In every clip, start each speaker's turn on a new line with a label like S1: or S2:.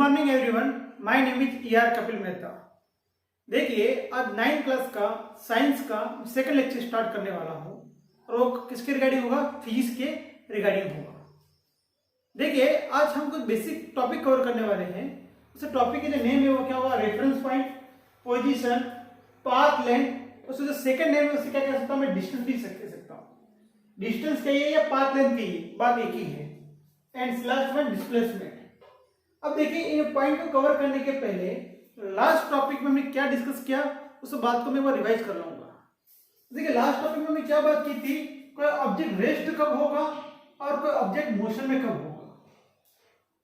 S1: Morning everyone, my name is ER Kapil Mehta. देखिए, आज 9th class का साइंस का सेकंड लेक्चर स्टार्ट करने वाला हूँ और वो किसके रिगार्डिंग होगा? फिजिक्स के रिगार्डिंग होगा। देखिए, आज हम कुछ बेसिक टॉपिक कवर करने वाले हैं। उस टॉपिक के जो नेम है वो क्या होगा? Reference point, position, path length. उसका जो सेकंड नेम है उसे क्या कह सकता हूँ? मैं डिस्टेंस भी कह सकता हूँ। डिस्टेंस चाहिए या पाथ लेंथ चाहिए, बात एक ही है। एंड लास्ट में डिस्प्लेसमेंट। अब देखिए, इन पॉइंट को कवर करने के पहले लास्ट टॉपिक में हमने क्या डिस्कस किया उस बात को मैं वो रिवाइज कर लूंगा। देखिए, लास्ट टॉपिक में हमने क्या बात की थी? कोई ऑब्जेक्ट रेस्ट कब होगा और कोई ऑब्जेक्ट मोशन में कब होगा।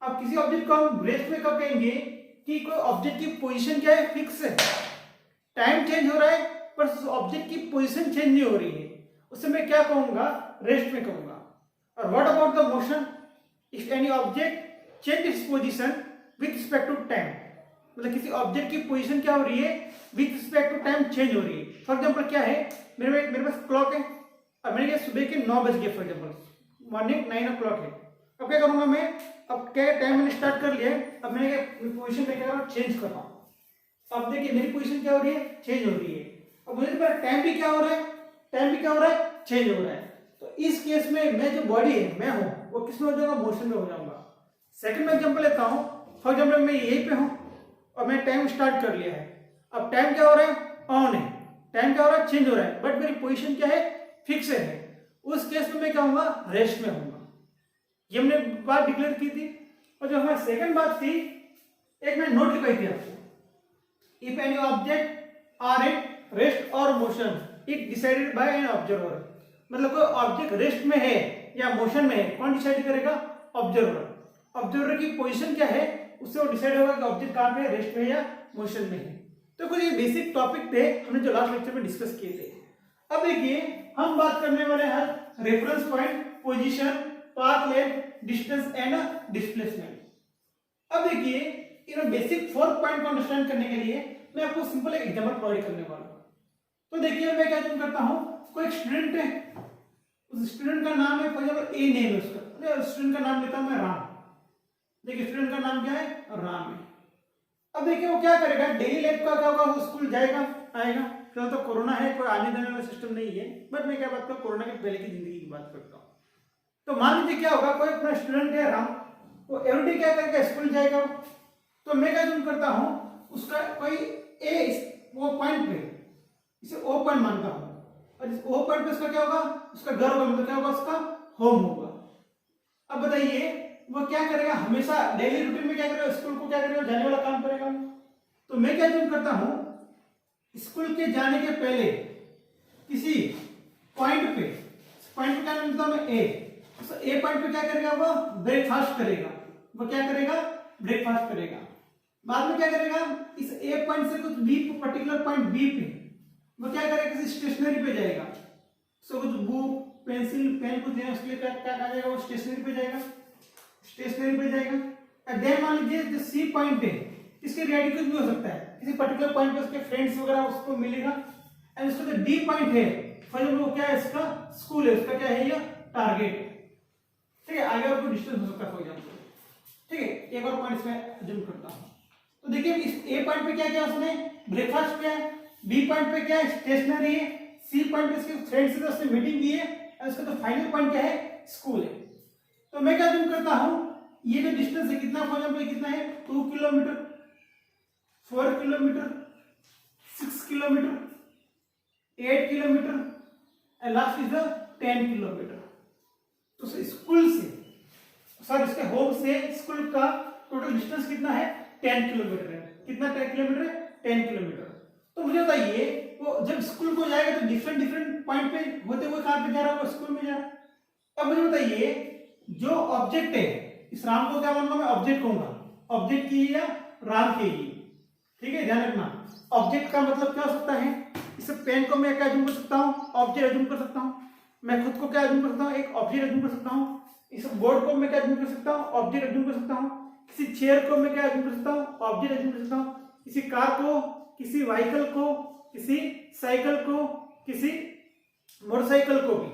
S1: अब किसी ऑब्जेक्ट को हम रेस्ट में कब कहेंगे कि कोई ऑब्जेक्ट की पोजीशन क्या है? फिक्स है, टाइम चेंज हो रहा है पर ऑब्जेक्ट की पोजीशन चेंज नहीं हो रही है, उसे मैं क्या कहूंगा? रेस्ट में कहूंगा। और what about the motion? If any object change its position with respect to time, मतलब किसी ऑब्जेक्ट की पोजीशन क्या हो रही है? With respect to time change हो रही है। फॉर एग्जांपल क्या है, मेरे पास क्लॉक है और मैंने क्या सुबह के 9 बज गए, फॉर एग्जांपल मॉर्निंग 9 o'clock है। अब क्या करूंगा मैं? अब क्या टाइम मैंने स्टार्ट कर लिया है, अब मैंने पोजीशन में क्या कर रहा हूँ? चेंज कर रहा हूँ। अब देखिए, मेरी पोजीशन क्या हो रही है? चेंज हो रही है। अब मुझे टाइम भी क्या हो रहा है? टाइम भी क्या हो रहा है? चेंज हो रहा है। तो इस केस में मैं जो बॉडी है, मैं हूं, वो किस में हो जाऊंगा? मोशन में हो जाऊंगा। सेकंड में एग्जांपल लेता हूं। फॉर एग्जांपल मैं यहीं पे हूं और मैं टाइम स्टार्ट कर लिया है। अब टाइम क्या हो रहा है? ऑन है। टाइम क्या हो रहा है? चेंज हो रहा है, बट मेरी पोजीशन क्या है? फिक्स है। उस केस में मैं क्या होऊंगा? रेस्ट में होऊंगा। ये हमने बात डिक्लेयर की थी। और जो हमारी सेकंड बात थी, एक मैंने नोट लिखाई थी आपको। If any object are in rest और motion, it decided by an observer. मतलब कोई ऑब्जेक्ट रेस्ट में है या मोशन में है, कौन डिसाइड करेगा? ऑब्जर्वर। ऑब्जर्वर की पोजीशन क्या है उससे वो डिसाइड होगा कि ऑब्जेक्ट कहां पे है, रेस्ट में या मोशन में है। तो कुछ ये बेसिक टॉपिक थे हमने जो लास्ट लेक्चर में डिस्कस किए थे। अब देखिए, हम बात करने वाले हैं reference point, position, path length, distance and displacement. अब देखिए, इन बेसिक 4 पॉइंट को अंडरस्टैंड करने के लिए मैं आपको सिंपल एक एग्जांपल प्रोवाइड करने वाला हूं। तो देखिए, मैं क्या करता हूं, कोई स्टूडेंट है, उस स्टूडेंट का नाम है, फॉर एग्जांपल ए नेम है उसका। स्टूडेंट का नाम लेता हूं मैं राम। देखिए, स्टूडेंट का नाम क्या है? राम है। अब देखिए, वो क्या करेगा? डेली लाइफ का क्या होगा? वो स्कूल जाएगा, आएगा। फिलहाल तो कोरोना है, कोई आने जाने वाला सिस्टम नहीं है, बट मैं क्या बात करूं, कोरोना के पहले की जिंदगी की बात करता हूं। तो मान लीजिए क्या होगा, कोई अपना स्टूडेंट है राम, वो एवरीडे क्या करेगा? स्कूल जाएगा। तो मैं क्या जूम करता हूं, उसका कोई ए वो पॉइंट पे, इसे ओ पॉइंट मानता हूं, और इस ओ पॉइंट पे उसका क्या होगा? उसका घर होगा, मतलब क्या होगा? उसका होम होगा। अब बताइए, वो क्या करेगा? हमेशा डेली रूटीन में क्या करेगा? स्कूल को क्या करेगा? जाने वाला काम करेगा। तो मैं क्या जूम करता हूं, स्कूल के जाने के पहले किसी पॉइंट पे क्या मिलता हूं मैं? ए। तो ए पॉइंट पे क्या करेगा? वो ब्रेकफास्ट करेगा। वो क्या करेगा? ब्रेकफास्ट करेगा। बाद में क्या करेगा? इस ए पॉइंट से कुछ बी, पर्टिकुलर पॉइंट बी पे वो क्या करेगा? किसी स्टेशनरी पे जाएगा। सो कुछ बुक, पेंसिल, पेन कुछ देना, उसके लिए क्या क्या जाएगा? वो स्टेशनरी पे जाएगा। स्टेशनरी पे जाएगा। और देन मान लीजिए जो सी पॉइंट है, इसके रिलेटेड कुछ भी हो सकता है, किसी पर्टिकुलर पॉइंट पे उसके फ्रेंड्स वगैरह उसको मिलेगा। एंड उसका जो डी पॉइंट है, फॉर एग्जांपल वो क्या है? इसका स्कूल है, उसका क्या है? ये टारगेट। ठीक है, आगे और कोई डिस्टेंस हो सकता है, फॉर एग्जांपल। ठीक है, एक और पॉइंट इसमें जूम करता हूं। तो देखिए, इस ए पॉइंट पे क्या किया उसने? ब्रेकफास्ट किया है। बी पॉइंट पे क्या है? स्टेशनरी है। सी पॉइंट पे इसके फ्रेंड्स से उसने मीटिंग की है। और इसका तो फाइनल पॉइंट क्या है? स्कूल है। तो मैं क्या जूम करता हूं, ये जो डिस्टेंस है कितना, फॉर एग्जांपल कितना है? 2 kilometre, 4 kilometre, 6 kilometre, 8 kilometre, and last is the 10 kilometre. तो स्कूल से, सर इसके होम से स्कूल का टोटल डिस्टेंस कितना है? 10 किलोमीटर है। कितना 10 किलोमीटर है? 10 किलोमीटर। तो मुझे बताइए, वो जब स्कूल को जाएगा तो डिफरेंट पॉइंट पे होते हुए कहां पे जा रहा है? वो स्कूल में जा रहा है। अब मुझे बताइए, जो ऑब्जेक्ट है, इस राम को क्या मानूंगा मैं? ऑब्जेक्ट कहूंगा। ऑब्जेक्ट की या राम के लिए, ठीक है, ध्यान रखना। ऑब्जेक्ट का मतलब क्या हो सकता है? इस पेन को मैं क्या अज्यूम कर सकता हूं? ऑब्जेक्ट अज्यूम कर सकता हूं। मैं खुद को क्या अज्यूम कर सकता हूं? एक ऑब्जेक्ट अज्यूम कर सकता हूं। इस बोर्ड को मैं क्या अज्यूम कर सकता हूं? ऑब्जेक्ट अज्यूम कर सकता हूं। किसी चेयर को मैं क्या अज्यूम कर सकता हूं? ऑब्जेक्ट अज्यूम कर सकता हूं। किसी कार को, किसी व्हीकल को, किसी साइकिल को, किसी मोटरसाइकिल को भी,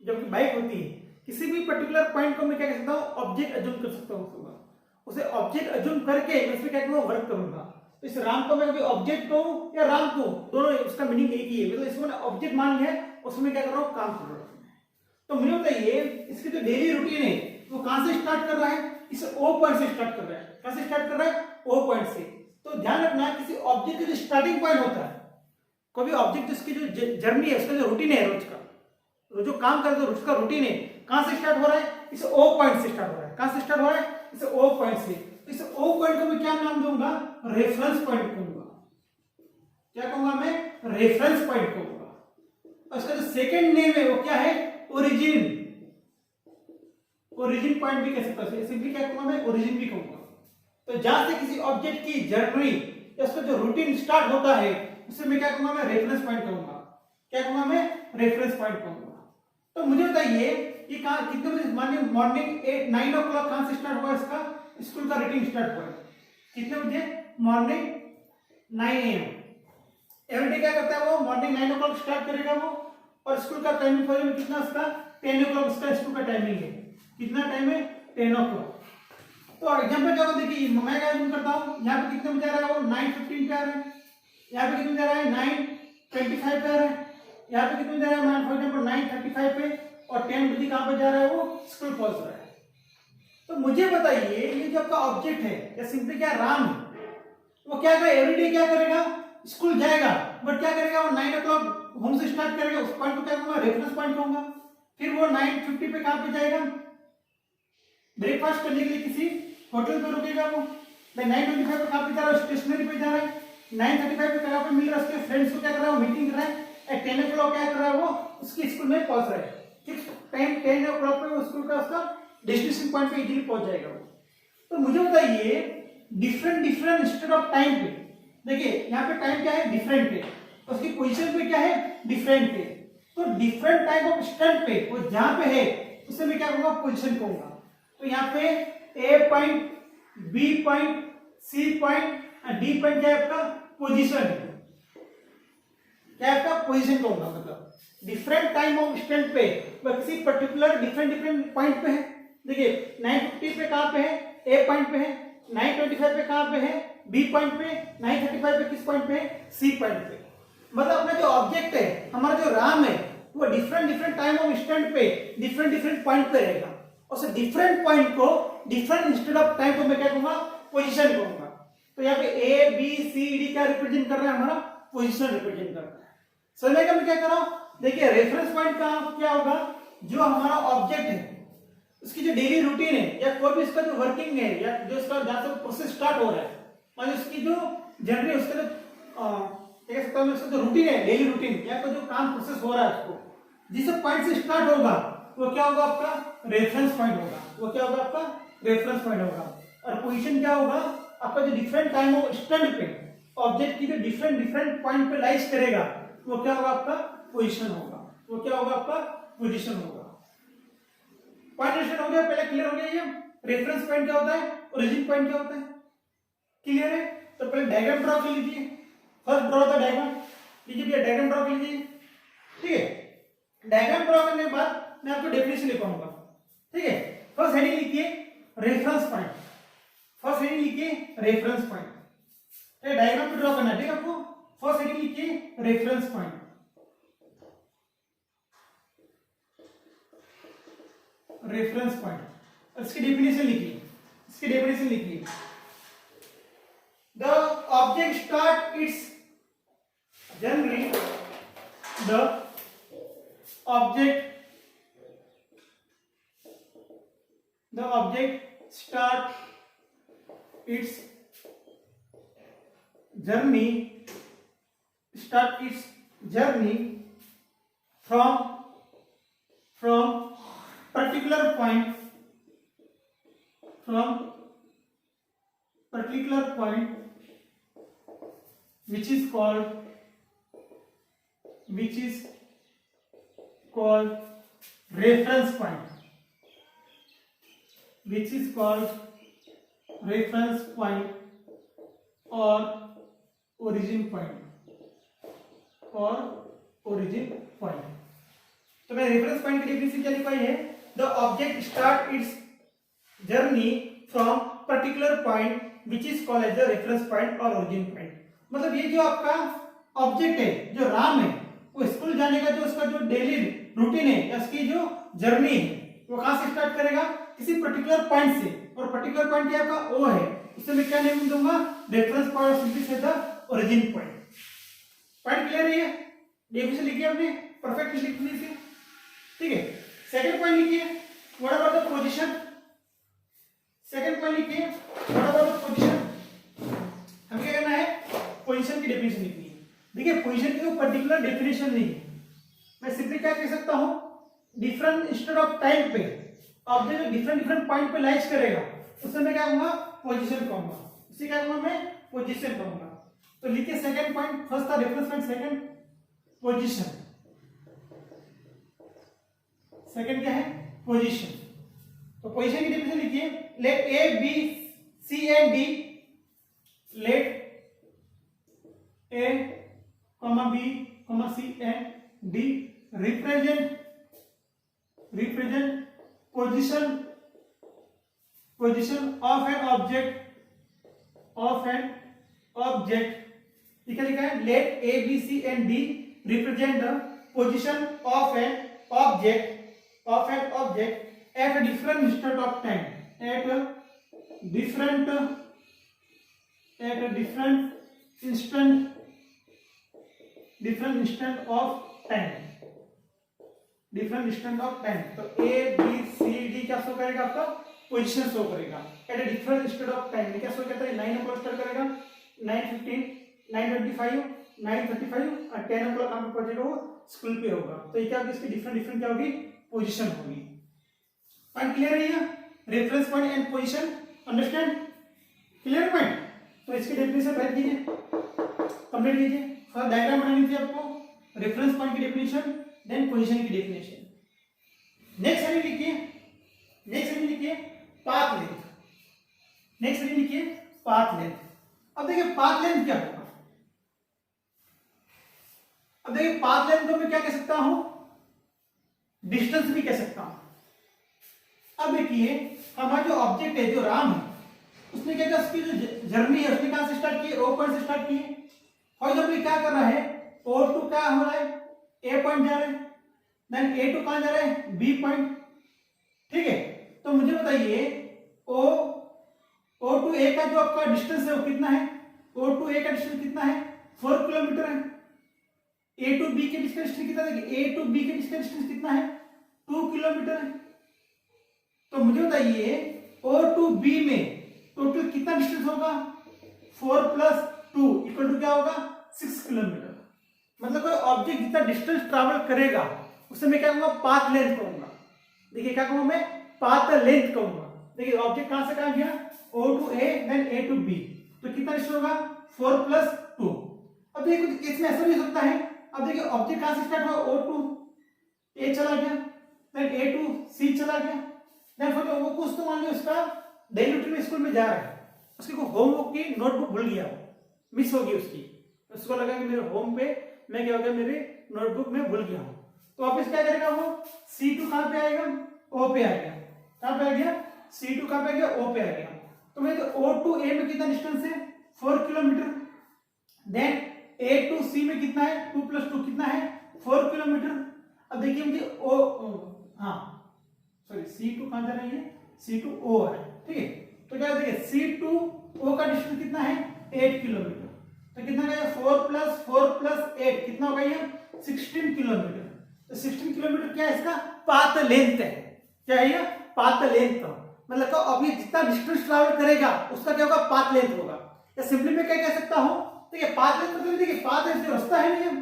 S1: जबकि बाइक होती है, किसी भी पर्टिकुलर पॉइंट को मैं क्या कर सकता हूं? ऑब्जेक्ट अज्यूम कर सकता हूं। उसे ऑब्जेक्ट अज्यूम करके मैं इसमें क्या करूंगा, वर्क करूंगा। तो इस राम को मैं कभी ऑब्जेक्ट कहूं या राम को, दोनों इसका मीनिंग एक ही है, मतलब इसको मैंने ऑब्जेक्ट मान लिया है, उसमें क्या कर रहा हूं, काम कर रहा हूं। तो मुझे बताइए इसकी जो डेली रूटीन है वो कहां से स्टार्ट कर रहा है, इस ओ पॉइंट से स्टार्ट कर रहा है। कहां से स्टार्ट कर रहा है, ओ पॉइंट से। तो ध्यान रखना किसी ऑब्जेक्ट का जो स्टार्टिंग पॉइंट होता है, कोई ऑब्जेक्ट जिसकी जो जर्नी है, उसका जो रूटीन है रोज का, जो काम करते हैं उसका रूटीन है, कहां से स्टार्ट हो रहा है, इस ओ पॉइंट से स्टार्ट हो रहा है। कहां से स्टार्ट हो रहा है, इस ओ पॉइंट से। तो इस ओ पॉइंट को मैं क्या नाम दूंगा, रेफरेंस पॉइंट कहूंगा। क्या कहूंगा मैं, रेफरेंस पॉइंट कहूंगा। और इसका जो सेकंड नेम है वो क्या है, ओरिजिन। ओरिजिन पॉइंट भी कह सकता हूं, सिंपली क्या कहूंगा मैं, ओरिजिन भी कहूंगा। तो जहां से किसी ऑब्जेक्ट की जर्नी या उसका जो रूटीन स्टार्ट होता है उसे मैं क्या कहूंगा, मैं रेफरेंस पॉइंट कहूंगा। क्या कहूंगा मैं, रेफरेंस पॉइंट कहूंगा। तो मुझे बताइए ये कहां, कितने बजे, मानिए मॉर्निंग 9 o'clock कहां से स्टार्ट हुआ, इसका स्कूल का रूटीन स्टार्ट हुआ है कितने बजे, मॉर्निंग 9 AM। एवरीडे क्या करता है वो, मॉर्निंग 9 o'clock स्टार्ट करेगा वो, और स्कूल का टाइमिंग फॉर कितना, उसका 10 o'clock इसका स्कूल का टाइमिंग है। कितना टाइम है, 10 o'clock। तो एग्जांपल क्या होगा, देखिए मैं क्या जूम करता हूं, यहाँ पे कितने बजे आ रहा है वो, 9:15 पे आ रहा है। यहाँ पे कितने बजे आ रहा है, 9:25 पे आ रहा है। यहाँ पे कितने बजे आ रहा है, फॉर एग्जांपल 9:35 पे, और 10 बजे कहां पे जा रहा है वो, स्कूल पहुंच रहा है। तो मुझे बताइए ये जो आपका ऑब्जेक्ट है या सिंपली क्या राम है, वो क्या करेगा, एवरीडे क्या करेगा, स्कूल जाएगा, बट क्या करेगा वो 9 o'clock होम से स्टार्ट करेगा, उस पॉइंट को क्या कहूंगा, रेफरेंस पॉइंट कहूंगा। फिर वो 9:50 पे कहां पे जाएगा, ब्रेकफास्ट करने के लिए किसी होटल पे रुकेगा वो। 9:25 पे कहां पे जा रहा है, स्टेशनरी पे जा रहा है। 9:35 पे कहां पे मिल रहा है, उसके फ्रेंड्स को क्या कर रहा है वो, मीटिंग कर रहा है। एट 10 o'clock क्या कर रहा है वो, उसके स्कूल में पहुंच रहा है। फिक्स टाइम 10 o'clock पे वो स्कूल का उसका डेस्टिनेशन पॉइंट पे इजीली पहुंच जाएगा वो। तो मुझे बताइए different different instead of time पे, देखिए यहाँ पे टाइम क्या है, डिफरेंट है, उसकी पोजीशन पे क्या है, डिफरेंट है। तो डिफरेंट टाइप ऑफ स्टैंड पे वो जहां पे है उसे मैं क्या कहूंगा, पोजीशन कहूंगा। तो यहाँ पे A point, B point, C point और डी पॉइंट क्या है आपका, पोजीशन है। क्या आपका पोजीशन कहूंगा, मतलब डिफरेंट टाइम ऑफ स्टैंड पे वह किसी पर्टिकुलर डिफरेंट डिफरेंट पॉइंट पे है। देखिए 9:50 पे कहां पे है, ए पॉइंट पे है। 9:25 पे कहां पे है, बी पॉइंट पे। 9:35 पे किस पॉइंट पे है, सी पॉइंट पे। मतलब अपना जो ऑब्जेक्ट है, हमारा जो राम है, वो different different time of stand पे डिफरेंट डिफरेंट पॉइंट पे रहेगा। और डिफरेंट पॉइंट को डिफरेंट इंस्टेड ऑफ टाइम को मैं क्या कहूंगा, पोजीशन कहूंगा। तो यहाँ पे ए बी सी डी क्या रिप्रेजेंट कर रहा है, हमारा पोजीशन रिप्रेजेंट कर रहा है। समझेगा मैं क्या कर रहा हूं, देखिए रेफरेंस पॉइंट का क्या होगा, जो हमारा ऑब्जेक्ट है उसकी जो डेली रूटीन है या कोई भी इसका जो वर्किंग है या जो इसका जहां से प्रोसेस स्टार्ट हो रहा है, और उसकी जो जर्नी, उसका जो कह सकता हूं उसका जो रूटीन है, डेली रूटीन या तो जो काम प्रोसेस हो रहा है, उसको जिस पॉइंट से स्टार्ट होगा वो क्या होगा, आपका रेफरेंस पॉइंट होगा। वो क्या होगा, आपका रेफरेंस पॉइंट होगा। और पोजीशन क्या होगा, आपका जो डिफरेंट टाइम ऑफ स्टैंड पे ऑब्जेक्ट की जो डिफरेंट डिफरेंट पॉइंट पे लाइज करेगा वो क्या होगा, आपका पोजीशन होगा। वो क्या होगा, आपका पोजीशन होगा। पॉइंट हो गया, पहले क्लियर हो गया ये रेफरेंस पॉइंट क्या होता है, ओरिजिन पॉइंट क्या होता है, क्लियर है। तो पहले डायग्राम ड्रॉ कर लीजिए, फर्स्ट ड्रॉ द डायग्राम, लीजिए भैया डायग्राम ड्रॉ कर लीजिए, ठीक है। डायग्राम ड्रॉ करने के बाद मैं आपको डेफिनेशन लिखवाऊंगा, ठीक है। फर्स्ट हेडिंग लिखिए रेफरेंस पॉइंट, फर्स्ट हेडिंग लिखिए रेफरेंस पॉइंट, डायग्राम पे ड्रॉ करना है, ठीक है आपको। फर्स्ट हेडिंग लिखिए रेफरेंस पॉइंट, रेफरेंस पॉइंट। इसकी डेफिनेशन लिखिए, इसकी डेफिनेशन लिखिए, the object start its journey, the object start its journey from particular point which is called reference point, which is called reference point or origin point, or origin point। तो मैं reference point की definition क्या लिखवाई है, the object start its journey from particular point which is called as the reference point और origin point. मतलब ये जो आपका ऑब्जेक्ट है, जो राम है, वो स्कूल जाने का जो उसका जो डेली रूटीन है या उसकी जो जर्नी है वो कहां से स्टार्ट करेगा, किसी पर्टिकुलर पॉइंट से, और पर्टिकुलर पॉइंट क्या आपका ओ है, उससे मैं क्या नेम दूंगा, रेफरेंस पॉइंट, और सिंपली से the origin point. Point clear है? ये डेफिनेशन लिखिए आपने, परफेक्ट लिखने से, ठीक है। सेकंड पॉइंट लिखिए, what about the position. Second point लिखिए, व्हाट अबाउट द पोजीशन। हमें क्या करना है, पोजीशन की डेफिनेशन लिखनी है। देखिए पोजीशन की कोई पर्टिकुलर डेफिनेशन नहीं है, मैं सिंपली क्या कह सकता हूं, डिफरेंट इंस्टेड ऑफ टाइम पे ऑब्जेक्ट डिफरेंट डिफरेंट पॉइंट पे लाइज करेगा, उससे मैं क्या कहूंगा, पोजीशन कहूंगा। इसे क्या कहूंगा मैं, पोजीशन कहूंगा। तो लिखिए सेकंड पॉइंट, फर्स्ट था reference point, second position. Second क्या है, पोजीशन। तो पोजीशन की डेफिनेशन लिखिए, let A B C and D, let A comma B comma C and D represent position of an object, लिखा है, let a b c and d represent the position of an object at a different instant of time, at a different instant of time, different instant of time. तो A B C D क्या show करेगा, आपका position show करेगा at a different instant of time. क्या show करता है, 9 o'clock start करेगा, 9:15, 9:25, 9:35 और 10 o'clock आपको पहुंचेगा, वो स्कूल पे होगा। तो ये क्या होगी, इसकी डिफरेंट क्या होगी, पोजीशन होगी। पॉइंट क्लियर है? ये reference point and position, understand, clear point. तो इसकी डेफिनेशन राइट कीजिए, कंप्लीट कीजिए। फर्स्ट डायग्राम बनानी थी आपको, रेफरेंस पॉइंट की डेफिनेशन, देन पोजीशन की डेफिनेशन। नेक्स्ट हेडिंग लिखिए पाथ लेंथ। नेक्स्ट हेडिंग लिखिए पाथ लेंथ। अब देखिए पाथ लेंथ क्या होगा, अब देखिए पाथ लेंथ को मैं क्या कह सकता हूं, डिस्टेंस भी कह सकता हूं। अब देखिए हमारा जो ऑब्जेक्ट है, जो राम है, उसने क्या किया, उसकी जो जर्नी है उसने कहां से स्टार्ट की, ओ पॉइंट से स्टार्ट की। फॉर एग्जाम्पल क्या कर रहा है, O2 क्या हो रहा है, ए पॉइंट जा रहा है, देन A2 कहां जा रहा है, बी पॉइंट, ठीक है। तो मुझे बताइए O2 A का जो आपका डिस्टेंस है वो कितना है, O2 A का डिस्टेंस कितना है, 4 किलोमीटर है। A2 B के बीच का डिस्टेंस कितना है, A2 B के बीच का डिस्टेंस कितना है, 2 किलोमीटर है। तो मुझे बताइए O2 B में टोटल कितना डिस्टेंस होगा, 4 + 2 = क्या होगा, 6 किलोमीटर। मतलब कोई ऑब्जेक्ट जितना डिस्टेंस ट्रैवल करेगा उसे मैं क्या कहूंगा, पाथ लेंथ कहूंगा। देखिए क्या कहूंगा मैं, पाथ लेंथ कहूंगा। देखिए ऑब्जेक्ट कहां से कहां गया, O to A then A to B, तो कितना डिस्टेंस होगा, 4 + 2। अब देखिए कुछ इसमें ऐसा भी हो सकता है, अब देखिए ऑब्जेक्ट कहां से स्टार्ट हुआ, O to A चला गया, देन A to C चला गया, देन फिर वो कुछ तो मान लो उसका डेली रूटीन में स्कूल में जा रहा है, उसकी को होमवर्क की नोटबुक भूल गया, मिस हो गई उसकी, उसको लगा कि मेरे होम पे मैं क्या हो गया, मेरे नोटबुक में भूल गया हूं। तो वापस क्या करेगा वो, C2 कहां पे आएगा, O पे आ गया। कहां पे आ गया, C2 कहां पे आ गया, O पे आ गया। तो मैं O to A में कितना डिस्टेंस है, 4 kilometre. Then A to C में कितना है, 2 + 2 कितना है, 4 किलोमीटर। अब देखिए मुझे C2 कहां जा रही है, C2 O है, ठीक है। तो क्या देखिए C2 O का डिस्टेंस कितना है, 8 किलोमीटर। तो कितना गया, 4 + 4 + 8 कितना हो गया, 16 किलोमीटर। तो 16 किलोमीटर क्या है, इसका पाथ लेंथ है। क्या है ये, पाथ लेंथ। मतलब अभी जितना डिस्टेंस ट्रैवल करेगा उसका क्या होगा, पाथ लेंथ होगा। या सिंपली मैं क्या कह सकता हूं, देखिए पाथ लेंथ मतलब देखिए पाथ लेंथ जो रास्ता है ना,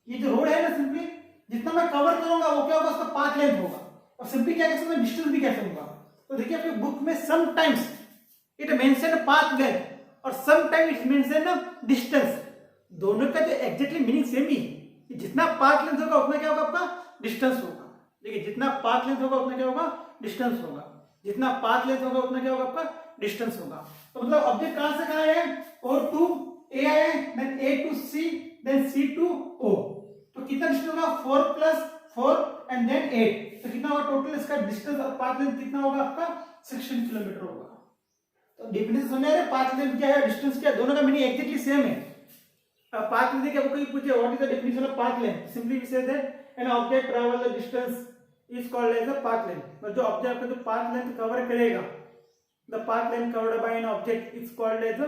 S1: ये जो रोड है ना, सिंपली जितना मैं कवर करूंगा वो क्या होगा, उसका पाथ लेंथ होगा। और सिंपली क्या कह सकता हूं, डिस्टेंस भी कह सकूंगा। तो देखिए आपके बुक में sometimes it mention path length और समटाइम इट मेंशन डिस्टेंस, दोनों का जो एग्जैक्टली मीनिंग सेम ही है। जितना पाथ लेंथ होगा उतना क्या होगा, आपका डिस्टेंस होगा। देखिए जितना पाथ लेंथ होगा उतना क्या होगा, डिस्टेंस होगा। जितना पाथ लेंथ होगा उतना क्या होगा, आपका डिस्टेंस होगा। तो मतलब ऑब्जेक्ट कहां से कहां है, O2 A है, then A to C, then C to O। तो कितना डिस्टेंस होगा, 4 + 4 एंड देन 8। तो कितना होगा टोटल इसका डिस्टेंस और पाथ लेंथ कितना होगा, आपका 16 किलोमीटर होगा। तो डेफिनेशन समझ आ रहा है, पाथ लेंथ क्या है, डिस्टेंस क्या है, दोनों का मीनिंग एग्जैक्टली सेम है। अब पाथ लेंथ क्या कोई पूछे what is the definition of path length, simply we say that an object travel the distance is called as the path length. मतलब जो ऑब्जेक्ट का जो पाथ लेंथ कवर करेगा, the path length covered by an object is called as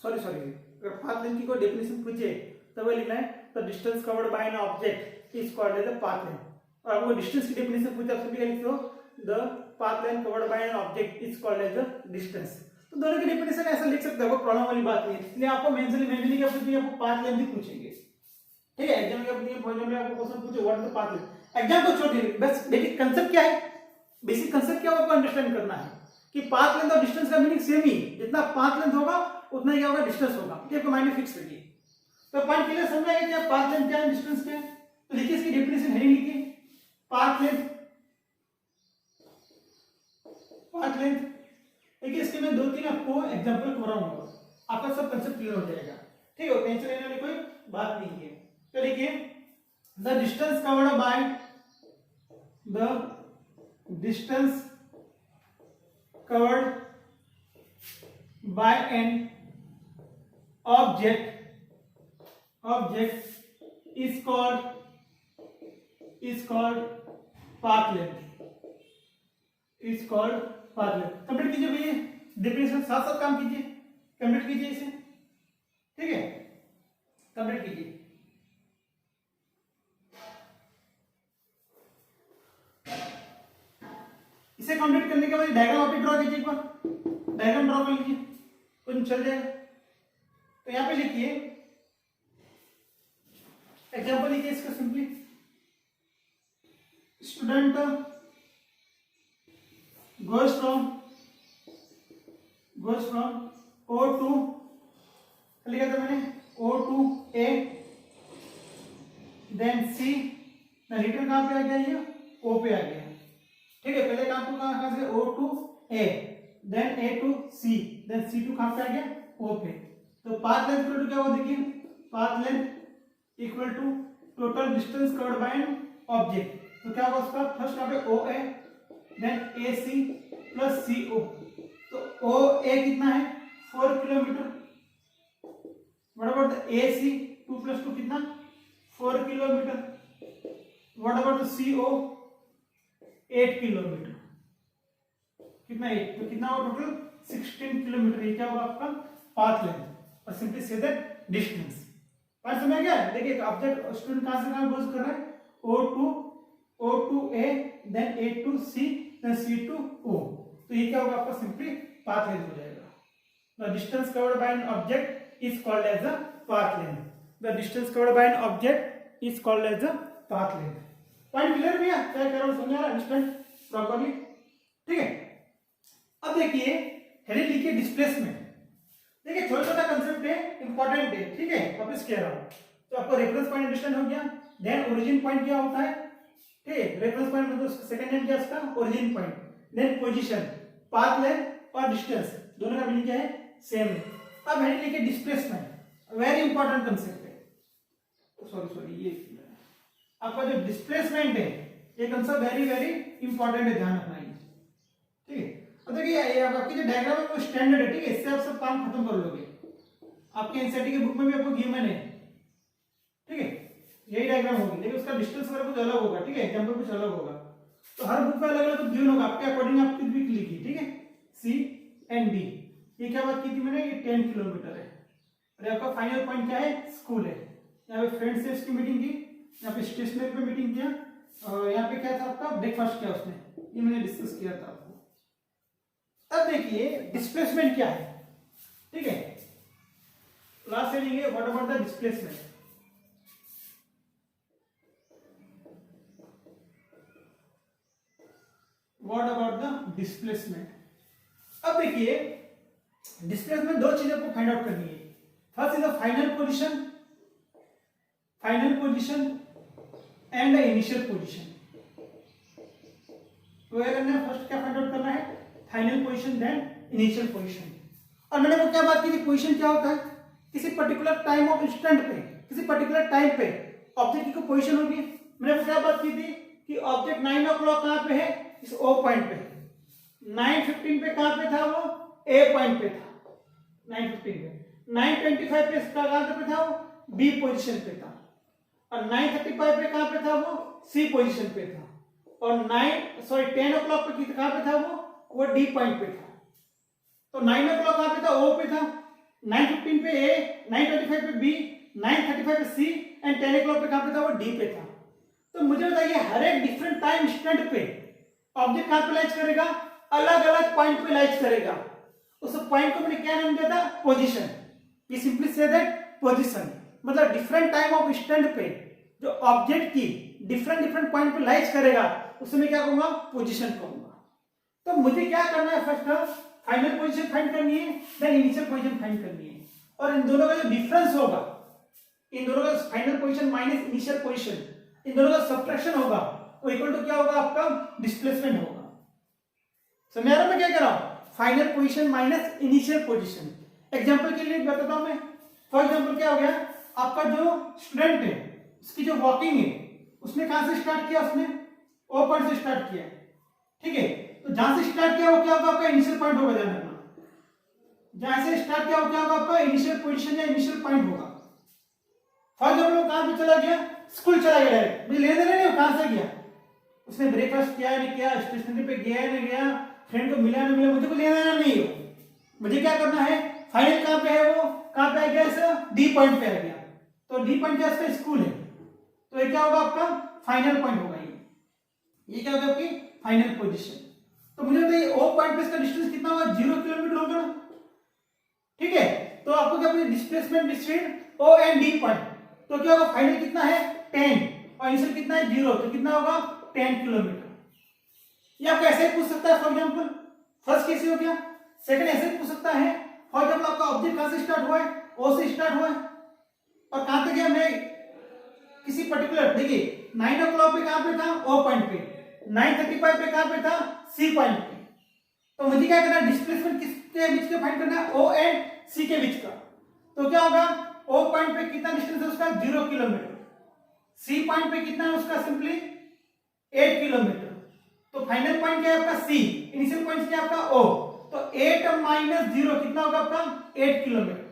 S1: sorry अगर path length की कोई definition पूछे तो वो लिखना है the distance covered by an object is called as the path length. और आपको डिस्टेंस की डेफिनेशन पूछे आप सभी लिखते हो the path length covered by an object is called as the distance. तो दोनों की डेफिनेशन ऐसा लिख सकते हो, कोई प्रॉब्लम वाली बात नहीं है। इसलिए आपको मेंशनली क्या पूछेंगे, आपको पाथ लेंथ ही पूछेंगे, ठीक है। एग्जाम में पूछेंगे, फॉर में आपको क्वेश्चन पूछे what is the path length, exam को छोड़ दीजिए, बस बेसिक कांसेप्ट क्या है, बेसिक कांसेप्ट क्या आपको अंडरस्टैंड करना है कि पाथ लेंथ और डिस्टेंस का मीनिंग सेम ही, जितना पाथ लेंथ होगा उतना ही क्या होगा, डिस्टेंस होगा। ये आपको माइंड में फिक्स रखिए। तो पॉइंट क्लियर समझ आएगा क्या पाथ लेंथ क्या है, डिस्टेंस क्या है। तो लिखिए इसकी डेफिनेशन हेडिंग लिखिए, पाथ लेंथ। पाथ लेंथ देखिए इसके मैं 2-3 आपको एग्जांपल कराऊंगा, आपका सब कांसेप्ट क्लियर हो जाएगा, ठीक है। टेंशन लेने वाली कोई बात नहीं है। तो लिखिए the distance covered by the distance covered by an object is called path length, is called path length। Complete कीजिए भैया, डेफिनेशन साथ साथ काम कीजिए, कंप्लीट कीजिए इसे, ठीक है, कंप्लीट कीजिए। इसे कंप्लीट करने के बाद डायग्राम आप ड्रॉ कीजिए, एक बार डायग्राम ड्रॉ कर लीजिए, कुछ चल जाएगा। तो यहां पे लिखिए एग्जांपल लिखिए इसका, simply student goes from O to, लिखा था मैंने O to A, then C, return कहां पे आ गया, ये O पे आ गया, ठीक है। पहले काम को कहां से, O to A, then A to C, then C to कहां पे आ गया, O पे। तो पाथ लेंथ इक्वल टू क्या हुआ, देखिए path length equal to total distance covered by an object. तो क्या होगा उसका, फर्स्ट कहां पे OA, then AC plus CO। तो OA कितना है 4 kilometre, what about the AC 2 + 2 कितना 4 kilometre, what about the CO 8 kilometre, कितना 8, तो कितना हुआ टोटल 16 किलोमीटर। ये क्या होगा आपका पाथ लेंथ, और सिंपली से दैट डिस्टेंस। बात समझ गया। देखिए ऑब्जेक्ट स्टूडेंट कहां से कहां गोज कर रहा है, O to A, then A to C, then C to O। तो ये क्या होगा आपका सिंपली पाथ लेंथ हो जाएगा। The distance covered by an object is called as a path length, the distance covered by an object is called as a path length. Point clear भैया, क्या कर रहा हूं, समझ आ रहा है, अंडरस्टैंड प्रॉपर्ली, ठीक है। अब देखिए हेडिंग लिखिए डिस्प्लेसमेंट। देखिए छोटा छोटा कंसेप्ट है, इंपॉर्टेंट है, ठीक है, वापस कह रहा हूं। तो आपको रेफरेंस पॉइंट अंडरस्टैंड हो गया, देन ओरिजिन पॉइंट क्या होता है, ठीक है। रेफरेंस पॉइंट मतलब सेकंड नेम क्या है उसका, origin point, then position, path length और डिस्टेंस, दोनों का मीनिंग क्या है, सेम है। अब हेडिंग लिखिए डिस्प्लेसमेंट, वेरी इंपॉर्टेंट कंसेप्ट है। सॉरी ये आपका जो डिस्प्लेसमेंट है ये कंसेप्ट वेरी वेरी इंपॉर्टेंट है, ध्यान रखना है, ठीक है। अब देखिए ये आपकी जो डायग्राम है वो स्टैंडर्ड है, ठीक है, इससे आप सब काम खत्म कर लोगे। आपके एनसीईआरटी की बुक में भी आपको गिवन है, ठीक है, यही डायग्राम होगी, लेकिन उसका डिस्टेंस वगैरह कुछ अलग होगा, ठीक है, एग्जांपल कुछ अलग होगा। तो हर बुक में अलग अलग कुछ गिवन होगा, आपके अकॉर्डिंग आप कुछ भी लिखिए, ठीक है। C and D, ये क्या बात की थी मैंने, ये 10 किलोमीटर है। और आपका फाइनल पॉइंट क्या है, स्कूल है। यहाँ पे फ्रेंड से इसकी मीटिंग की, यहाँ पे स्टेशनरी पे मीटिंग किया, और यहाँ पे क्या था आपका ब्रेकफास्ट किया उसने, ये मैंने डिस्कस किया था आपको। अब देखिए डिस्प्लेसमेंट क्या है, ठीक है, लास्ट से लेंगे what about the displacement. What about the displacement. अब देखिए डिस्प्लेसमेंट दो चीजों को फाइंड आउट करनी है। First is the final position and the initial position. तो ये करना है, फर्स्ट क्या फाइंड आउट करना है, final position then initial position. और मैंने वो क्या बात की थी, पोजीशन क्या होता है, किसी पर्टिकुलर टाइम ऑफ इंस्टेंट पे, किसी पर्टिकुलर टाइम पे ऑब्जेक्ट की पोजीशन होगी। मैंने वो क्या बात की थी कि ऑब्जेक्ट 9 o'clock कहां पे है, इस O पॉइंट पे, 9:15 पे कहां पे था वो, ए पॉइंट पे था 9:15 पे। 9:25 पे इसका कहां पे था वो बी पोजीशन पे था, और 9:35 पे कहां पे था वो सी पोजीशन पे था, और 10 o'clock पे कहां पे था वो डी पॉइंट पे था। तो 9 o'clock कहां पे था ओ पे था, 9:15 पे ए, 9:25 पे बी, 9:35 पे सी एंड 10 o'clock पे कहां पे था वो डी पे था। तो मुझे बताइए हर एक डिफरेंट टाइम इंस्टेंट पे ऑब्जेक्ट कहां पे लाइज करेगा, अलग अलग पॉइंट पे लाइज करेगा। उस पॉइंट को मैंने क्या नाम दिया था, position. We simply say that position, मतलब डिफरेंट टाइम ऑफ इंस्टेंट पे जो ऑब्जेक्ट की डिफरेंट डिफरेंट पॉइंट पे लाइज करेगा उसे मैं क्या कहूंगा, पोजीशन कहूंगा। तो मुझे क्या करना है, फर्स्ट फाइनल पोजीशन फाइंड करनी है, देन इनिशियल पोजीशन फाइंड करनी है, और इन दोनों का जो डिफरेंस होगा, इन दोनों का final position minus initial position, इन दोनों का सब्ट्रैक्शन होगा, वो इक्वल टू क्या होगा, आपका डिस्प्लेसमेंट होगा। समझ आ रहा है मैं क्या कह रहा हूं, final position minus initial position. Example के लिए बताता हूं मैं। फॉर एग्जांपल क्या हो गया, आपका जो स्टूडेंट है उसकी जो वॉकिंग है उसने कहां से स्टार्ट किया, उसने ओ पॉइंट से स्टार्ट किया, ठीक है। तो जहां से स्टार्ट किया वो क्या होगा, आपका इनिशियल पॉइंट होगा, ध्यान रखना। जहां से स्टार्ट किया वो क्या होगा, आपका इनिशियल पोजीशन या इनिशियल पॉइंट होगा। फॉर एग्जांपल कहां पे चला गया, स्कूल चला गया डायरेक्ट, मुझे लेने नहीं कहां से गया, उसने ब्रेकफास्ट किया नहीं किया, स्टेशनरी पे गया नहीं गया, फ्रेंड को मिला नहीं मिला, मुझे को लेना नहीं हो। मुझे क्या करना है, फाइनल कहां पे है, वो कहां पे आ गया, इस डी पॉइंट पे आ गया। तो डी पॉइंट क्या इसका स्कूल है, तो ये क्या होगा, आपका फाइनल पॉइंट होगा। ये क्या होगा, आपकी फाइनल पोजीशन। तो मुझे बताइए ओ पॉइंट पे इसका डिस्टेंस कितना होगा, 0 किलोमीटर होगा ना, ठीक है। तो आपको क्या displacement between O and D point, तो क्या होगा, फाइनल कितना है 10 और इनिशियल कितना है 0, तो कितना होगा 10 किलोमीटर। ये आपको ऐसे पूछ सकता है, फॉर एग्जांपल फर्स्ट कैसे हो गया, सेकंड ऐसे पूछ सकता है। फॉर एग्जांपल आपका ऑब्जेक्ट कहां से स्टार्ट हुआ है, ओ से स्टार्ट हुआ है, और कहां तक गया, मैं किसी पर्टिकुलर, देखिए 9 o'clock पे कहां पे था, ओ पॉइंट पे, 9:35 पे कहां पे था, सी पॉइंट पे। तो मुझे क्या करना है, डिस्प्लेसमेंट किसके बीच का फाइंड करना है, ओ एंड सी के बीच का। तो क्या होगा, ओ पॉइंट पे कितना डिस्टेंस है उसका, 0 किलोमीटर, सी पॉइंट पे कितना है उसका, सिंपली 8 किलोमीटर। तो फाइनल पॉइंट क्या है आपका सी, इनिशियल पॉइंट क्या है आपका ओ, तो 8 माइनस 0 कितना होगा आपका 8 किलोमीटर।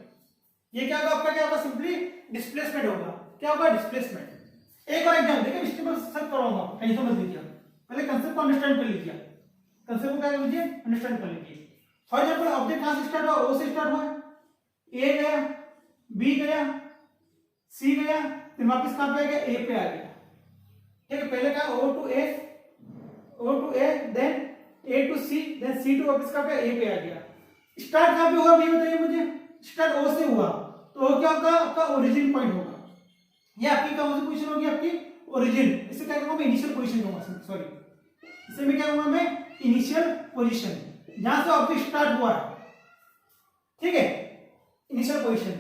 S1: ये क्या होगा आपका, क्या होगा, सिंपली डिस्प्लेसमेंट होगा, क्या होगा, डिस्प्लेसमेंट। एक और एग्जांपल देखिए, स्टेबल सब कराऊंगा, कहीं समझ लीजिए, पहले कंसेप्ट को अंडरस्टैंड कर लीजिए, कंसेप्ट को क्या कर लीजिए, अंडरस्टैंड कर लीजिए। फॉर एग्जांपल ऑब्जेक्ट कहां से स्टार्ट हुआ, ओ से स्टार्ट हुआ, ए गया, बी गया, सी गया, फिर वापस कहां पे आ गया, ए पे आ गया, ठीक है। पहले कहा O to A, then A to C, then C to वापस कहां पे, ए पे आ गया। स्टार्ट कहां पे हुआ, ये बताइए मुझे, स्टार्ट ओ से हुआ, तो वो क्या होगा, आपका ओरिजिन पॉइंट होगा। ये आपकी कौन सी पोजीशन होगी, आपकी ओरिजिन। इसे क्या कहूंगा मैं, इनिशियल पोजीशन कहूंगा, सॉरी इसे मैं क्या कहूंगा, मैं इनिशियल पोजीशन, जहां से ऑब्जेक्ट स्टार्ट हुआ है, ठीक है, इनिशियल पोजीशन।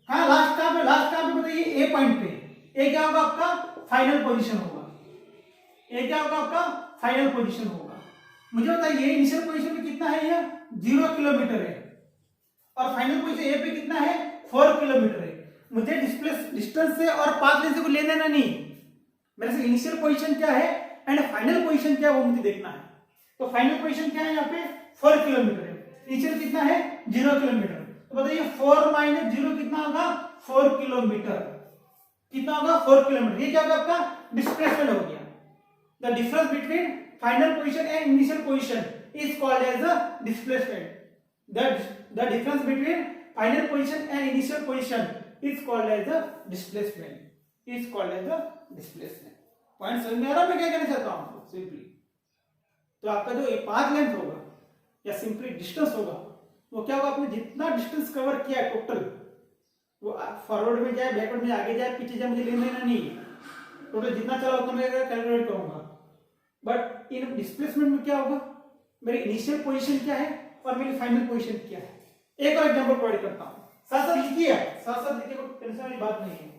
S1: कहां लास्ट कहां पे, लास्ट कहां पे बताइए, ए पॉइंट पे। ए क्या होगा आपका फाइनल पोजीशन होगा, ए क्या होगा आपका फाइनल पोजीशन होगा। मुझे बताइए इनिशियल पोजीशन पे कितना है, ये 0 किलोमीटर है, और फाइनल पोजीशन ए पे कितना है 4 किलोमीटर है। मुझे डिस्टेंस से और पाथ लेंथ से को लेना देना नहीं, मेरे से इनिशियल पोजीशन क्या है एंड फाइनल पोजीशन क्या है वो मुझे देखना है। तो फाइनल पोजीशन क्या है, यहाँ पे 4 किलोमीटर है, इनिशियल कितना है 0 किलोमीटर। तो बताइए 4 माइनस 0 कितना होगा, 4 किलोमीटर, कितना होगा 4 किलोमीटर। ये क्या होगा आपका डिस्प्लेसमेंट हो गया। The difference between final position and initial position is called as a displacement. The difference between final position and initial position is called as the displacement. Is called as the displacement. Point समझ में आ रहा है मैं क्या कहना चाहता हूं आपको, सिंपली। तो आपका जो पाथ लेंथ होगा या सिंपली डिस्टेंस होगा, वो क्या होगा, आपने जितना डिस्टेंस कवर किया है टोटल, वो फॉरवर्ड में जाए, बैकवर्ड में, आगे जाए, पीछे जाए, मुझे लेना देना नहीं है। टोटल जितना चला होगा मैं कैलकुलेट करूंगा। बट इन डिस्प्लेसमेंट में क्या होगा, मेरी इनिशियल पोजीशन क्या है और मेरी फाइनल पोजीशन क्या है। एक और एग्जांपल प्रोवाइड करता हूं, साथ साथ लिखिए, कोई टेंशन वाली बात नहीं है।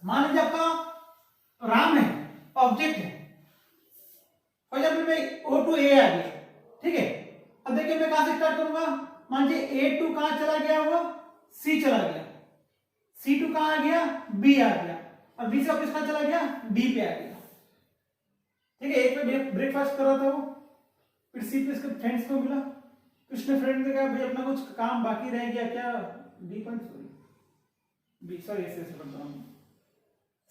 S1: मान लीजिए आपका राम है, ऑब्जेक्ट है, फॉर एग्जांपल मैं ओ टू ए आ गया, ठीक है। अब देखिए मैं कहां से स्टार्ट करूंगा, मान लीजिए ए टू कहां चला गया, वो सी चला गया, सी टू कहां आ गया, बी आ गया, और बी से वापस कहां चला गया, डी पे आ गया, ठीक है। एक पे ब्रेकफास्ट कर रहा था वो, फिर सी पे इसके फ्रेंड्स को मिला, उसने फ्रेंड ने कहा भाई अपना कुछ काम बाकी रह गया क्या, डी पॉइंट सॉरी ऐसे ऐसे करता हूँ,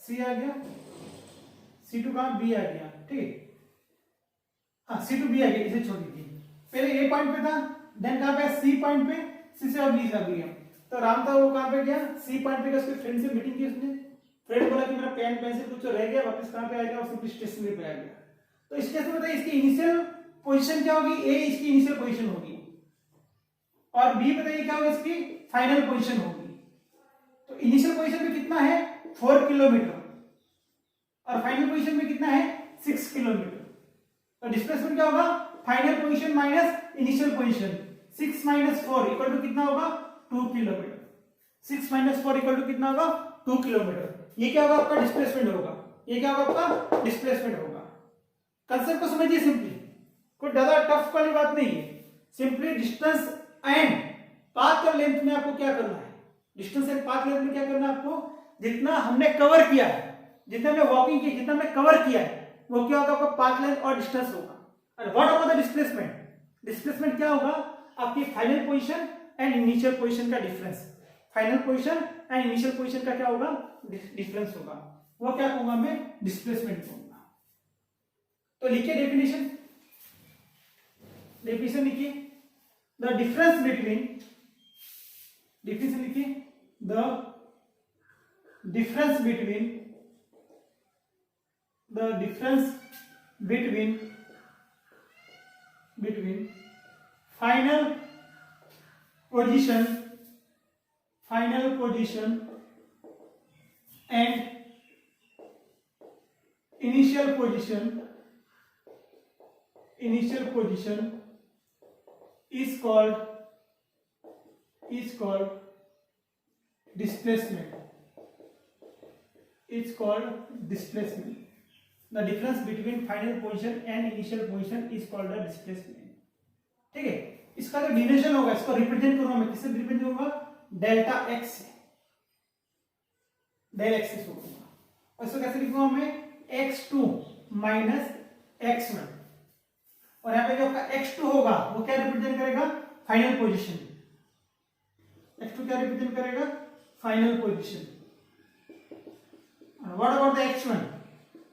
S1: सी आ गया, C2 कहाँ बी आ गया, ठीक है, हाँ C2 बी आ गया, इसे छोड़ दीजिए। पहले ए पॉइंट पे था, देन कहाँ पे सी पॉइंट पे, सी से और बी आ गया। तो राम था वो कहाँ पे गया, सी पॉइंट पे गया, उसके फ्रेंड से मीटिंग की उसने, फ्रेंड बोला कि मेरा पेन पेंसिल कुछ रह गया, वापस कहाँ पे आ गया, सिंपली स्टेशनरी पे आ गया। तो इस केस में बताइए इसकी इनिशियल पोजीशन क्या होगी, ए इसकी इनिशियल पोजीशन होगी और बी बताइए क्या होगा, इसकी फाइनल पोजीशन होगी। तो इनिशियल पोजीशन में कितना है 4 किलोमीटर और फाइनल पोजीशन में कितना है 6 किलोमीटर। तो डिस्प्लेसमेंट क्या होगा, final position minus initial position, 6 minus 4 equal to कितना होगा 2 किलोमीटर। 6 माइनस 4 इक्वल टू कितना होगा 2 किलोमीटर। ये क्या होगा आपका डिस्प्लेसमेंट होगा, ये क्या होगा आपका डिस्प्लेसमेंट होगा। कंसेप्ट को समझिए सिंपली, कोई ज्यादा टफ वाली बात नहीं है, सिंपली डिस्टेंस एंड पाथ और लेंथ में आपको क्या करना है, डिस्टेंस एंड पाथ लेंथ में क्या करना है आपको, जितना हमने कवर किया है, जितना हमने वॉकिंग की, जितना हमने कवर किया है वो क्या होगा आपका पाथ लेंथ और डिस्टेंस होगा। और what about the displacement, displacement क्या होगा आपकी final position and initial position का difference, final position and initial position का क्या होगा डिफरेंस होगा, वो क्या कहूंगा मैं डिस्प्लेसमेंट कहूंगा। तो लिखिए डेफिनेशन, डेफिनेशन लिखिए, द डिफरेंस बिटवीन, डिफिनेशन लिखिए, the difference between, the difference between final position and initial position is called displacement, it's called displacement. The difference between final position and initial position is called the displacement. ठीक है, इसका जो division होगा इसको represent करूंगा मैं, किससे represent करूंगा डेल्टा एक्स से, डेल एक्स से करूंगा। और इसको कैसे लिखूंगा मैं x2 माइनस x1, और यहाँ पे जो आपका x2 होगा वो क्या रिप्रेजेंट करेगा फाइनल पोजीशन, x2 क्या रिप्रेजेंट करेगा फाइनल पोजीशन। और what about the x1,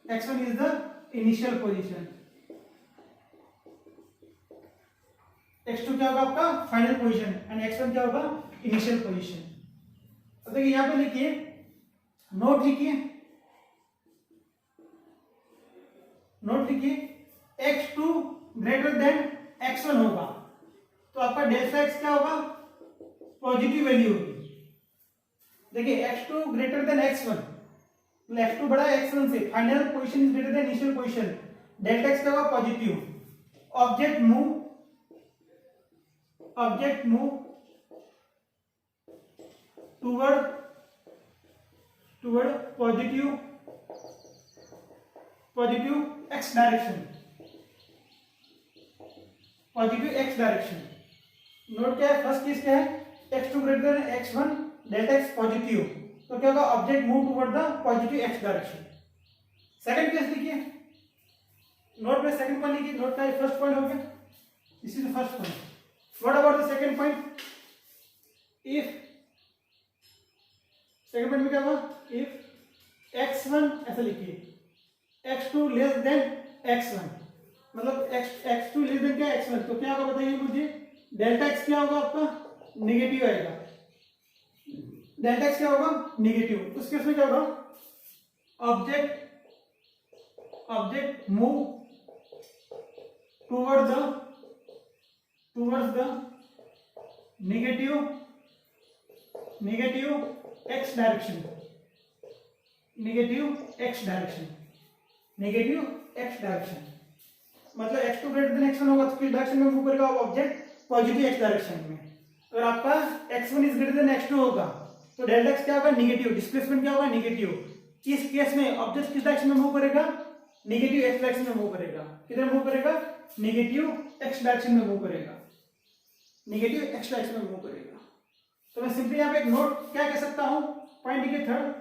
S1: x1 is the initial position, x2 क्या होगा आपका फाइनल पोजीशन एंड x1 क्या होगा इनिशियल पोजीशन। अब देखिए यहां पे लिखिए, नोट लिखिए, नोट लिखिए, x2 ग्रेटर देन x1 होगा तो आपका डेल्टा x क्या होगा पॉजिटिव वैल्यू होगी। देखिए x2 greater than x1, x2 बड़ा है x1 से, final position is greater than initial position, delta x क्या होगा positive. Object move toward positive x direction, positive x direction. Note क्या है, फर्स्ट केस क्या है x2 greater than x1, delta x positive, तो क्या होगा object move toward the positive x direction. Second case लिखिए, नोट में सेकंड पॉइंट लिखिए, नोट का फर्स्ट पॉइंट हो गया, this is the first point. What about the second point, if second point में क्या होगा, इफ x1 ऐसा लिखिए, x2 लेस देन x1, मतलब x2 लेस देन क्या x1, तो क्या होगा बताइए मुझे, डेल्टा x क्या होगा आपका नेगेटिव आएगा, डेल्टा एक्स क्या होगा नेगेटिव। उस केस में क्या होगा, object move towards the negative x direction, मतलब x2 ग्रेटर देन x1 होगा तो किस डायरेक्शन में मूव करेगा ऑब्जेक्ट पॉजिटिव एक्स डायरेक्शन में। अगर आपका x1 is greater than x2 होगा तो डेल्टा एक्स क्या होगा नेगेटिव, डिस्प्लेसमेंट क्या होगा नेगेटिव। इस केस में ऑब्जेक्ट किस डायरेक्शन में मूव करेगा, नेगेटिव एक्स डायरेक्शन में मूव करेगा। किधर मूव करेगा, नेगेटिव एक्स डायरेक्शन में मूव करेगा, नेगेटिव एक्स डायरेक्शन में मूव करेगा। तो मैं सिंपली यहाँ पे एक नोट क्या कह सकता हूं, पॉइंट के third,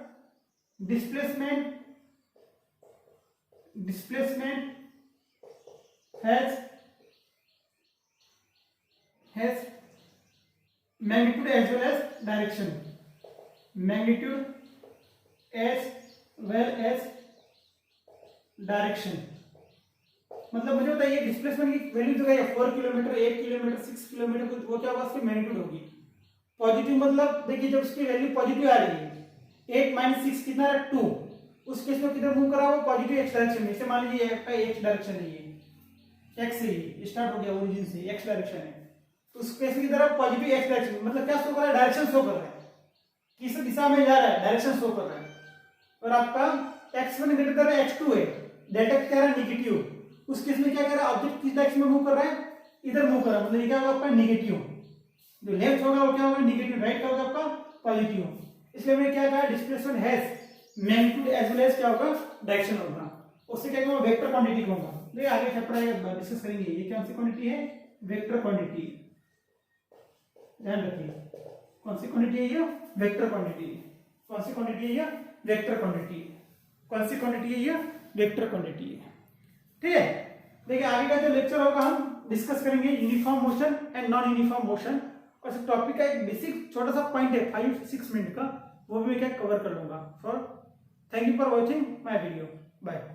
S1: displacement has magnitude as well as direction, magnitude as well as direction. मतलब मुझे बताइए डिस्प्लेसमेंट की वैल्यू जो है 4 किलोमीटर, 8 किलोमीटर, 6 किलोमीटर, वो क्या होगा, उसकी मैग्नीट्यूड होगी। पॉजिटिव मतलब देखिए जब उसकी वैल्यू पॉजिटिव आ रही है, 8 माइनस 6 कितना है 2, उस केस में किधर मूव करा हुआ, पॉजिटिव एक्स डायरेक्शन में। इसे मान लीजिए एक्स डायरेक्शन है, ये एक्स से ही स्टार्ट हो गया, ओरिजिन से एक्स डायरेक्शन है, तो उस केस में किधर पॉजिटिव एक्स डायरेक्शन, मतलब क्या शो कर रहा है, डायरेक्शन शो कर रहा है, किस दिशा में जा रहा है, डायरेक्शन शो कर रहा है। और आपका x1 ग्रेटर देन x2 है, डेल्टा क्या रहा है, नेगेटिव, उस केस में क्या कर रहा है, ऑब्जेक्ट किस डायरेक्शन में मूव कर रहा है, इधर मूव कर रहा है, मतलब ये क्या होगा आपका नेगेटिव, जो लेफ्ट होगा वो क्या होगा नेगेटिव, राइट का होगा आपका पॉजिटिव। इसलिए मैंने क्या कहा, displacement has magnitude as well as क्या होगा, डायरेक्शन होगा। उससे क्या कहूंगा, वेक्टर क्वांटिटी कहूंगा। ये आगे चैप्टर डिस्कस करेंगे, ये कौन सी क्वांटिटी है, वेक्टर क्वांटिटी, ध्यान रखिए कौन सी क्वांटिटी है, ये वेक्टर क्वांटिटी। कौन सी क्वांटिटी है, ये वेक्टर क्वांटिटी। कौन सी क्वांटिटी है, ये वेक्टर क्वांटिटी है। ठीक है, देखिए आगे का जो लेक्चर होगा हम डिस्कस करेंगे uniform motion and non uniform motion, और इस टॉपिक का एक बेसिक छोटा सा पॉइंट है 5-6 मिनट का, वो भी मैं क्या कवर कर लूंगा। For thank you for watching my video, bye.